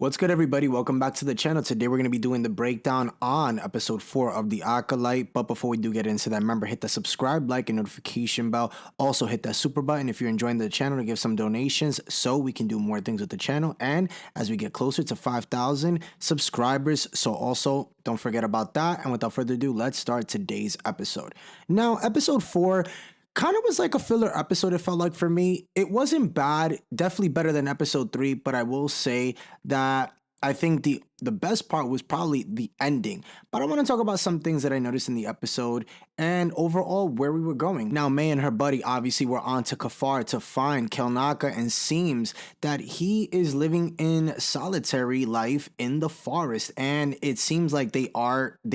What's good, everybody? Welcome back to the channel. Today we're going to be doing the breakdown on episode 4 of the Acolyte. But before we do get into that, remember, hit the subscribe, like, and notification bell. Also hit that super button if you're enjoying the channel to give some donations so we can do more things with the channel. And as we get closer to 5,000 subscribers, so also don't forget about that. And without further ado, let's start today's episode. Now, episode 4 kind of was like a filler episode, it felt like, for me. It wasn't bad, definitely better than episode 3, but I will say that I think the best part was probably the ending. But I want to talk about some things that I noticed in the episode and overall where we were going. Now, May and her buddy obviously were on to Khofar to find Kalnecca, and seems that he is living in solitary life in the forest, and it seems like they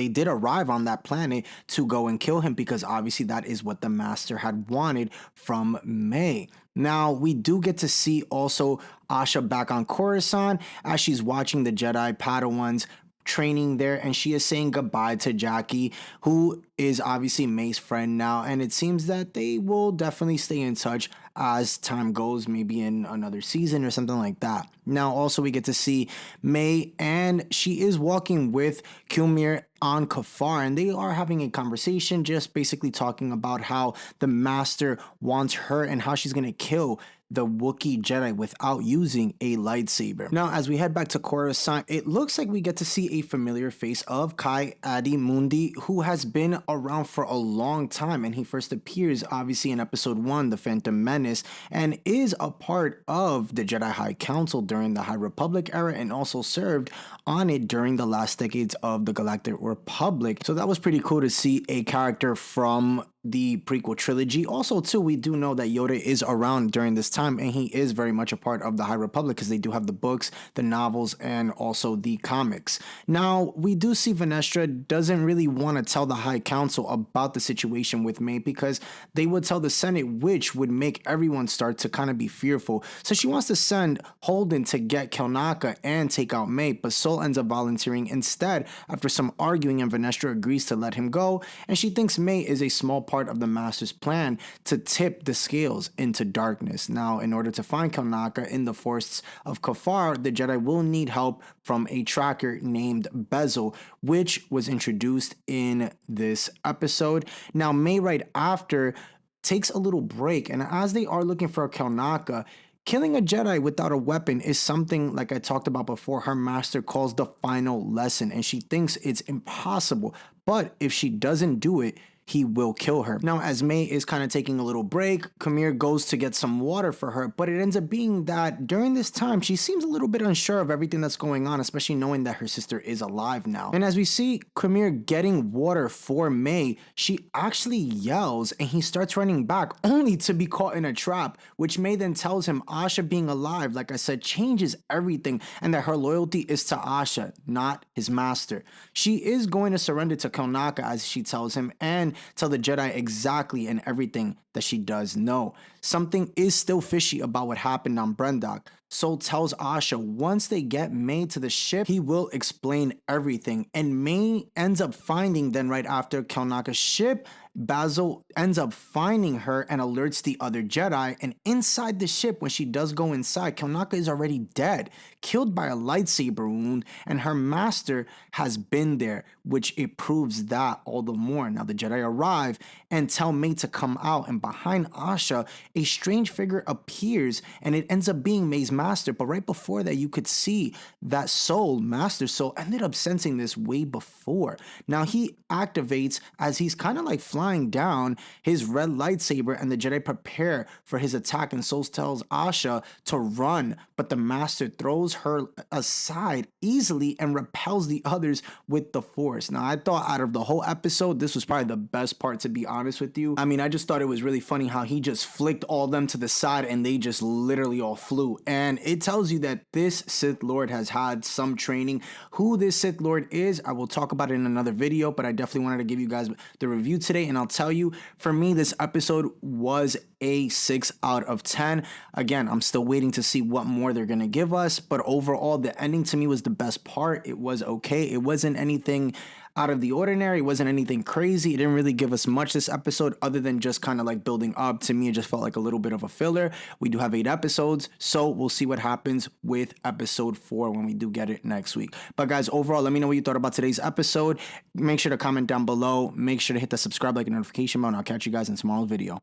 did arrive on that planet to go and kill him, because obviously that is what the master had wanted from May. Now, we do get to see also Osha back on Coruscant as she's watching the Jedi Padawans training there, and she is saying goodbye to Jackie, who is obviously May's friend now, and it seems that they will definitely stay in touch as time goes, maybe in another season or something like that. Now, also we get to see May, and she is walking with Kilmir on Khofar, and they are having a conversation, just basically talking about how the master wants her and how she's gonna kill the Wookiee Jedi without using a lightsaber. Now, as we head back to Coruscant, it looks like we get to see a familiar face of Ki-Adi-Mundi, who has been around for a long time, and he first appears obviously in episode 1, The Phantom Menace, and is a part of the Jedi High Council during the High Republic era, and also served on it during the last decades of the Galactic Republic. So that was pretty cool to see a character from the prequel trilogy. Also, too, we do know that Yoda is around during this time, and he is very much a part of the High Republic, because they do have the books, the novels, and also the comics. Now, we do see Venestra doesn't really want to tell the High Council about the situation with May, because they would tell the Senate, which would make everyone start to kind of be fearful. So she wants to send Holden to get Kalnecca and take out May, but Sol ends up volunteering instead after some arguing, and Venestra agrees to let him go, and she thinks May is a small part of the master's plan to tip the scales into darkness. Now, in order to find Kalnecca in the forests of Khofar, the Jedi will need help from a tracker named Bezel, which was introduced in this episode. Now, May right after takes a little break, and as they are looking for Kalnecca, killing a Jedi without a weapon is something, like I talked about before, her master calls the final lesson, and she thinks it's impossible. But if she doesn't do it, he will kill her. Now, as May is kind of taking a little break, Khofar goes to get some water for her, but it ends up being that during this time, she seems a little bit unsure of everything that's going on, especially knowing that her sister is alive now. And as we see Khofar getting water for May, she actually yells, and he starts running back, only to be caught in a trap, which May then tells him Osha being alive, like I said, changes everything, and that her loyalty is to Osha, not his master. She is going to surrender to Kalnecca, as she tells him, and tell the Jedi exactly and everything that she does know. Something is still fishy about what happened on Brendok. Sol tells Osha once they get May to the ship, he will explain everything. And May ends up finding, then right after Kalnecca's ship, Basil ends up finding her and alerts the other Jedi. And inside the ship, when she does go inside, Kalnecca is already dead, killed by a lightsaber wound, and her master has been there, which it proves that all the more. Now, the Jedi arrive and tell May to come out, and behind Osha, a strange figure appears, and it ends up being May's master. But right before that, you could see that Master Sol, ended up sensing this way before. Now, he activates as he's kind of like flying down his red lightsaber, and the Jedi prepare for his attack, and Sol tells Osha to run, but the master throws her aside easily and repels the others with the force. Now, I thought out of the whole episode, this was probably the best part, to be honest with you. I mean, I just thought it was really funny how he just flicked all of them to the side, and they just literally all flew. And it tells you that this Sith Lord has had some training. Who this Sith Lord is, I will talk about it in another video, but I definitely wanted to give you guys the review today, and I'll tell you, for me, this episode was a 6 out of 10. Again, I'm still waiting to see what more they're gonna give us, but overall, the ending to me was the best part. It was okay. It wasn't anything out of the ordinary. It wasn't anything crazy. It didn't really give us much this episode other than just kind of like building up. To me, it just felt like a little bit of a filler. We do have 8 episodes, so we'll see what happens with episode 4 when we do get it next week. But guys, overall, let me know what you thought about today's episode. Make sure to comment down below. Make sure to hit the subscribe, like, and notification bell, and I'll catch you guys in tomorrow's video.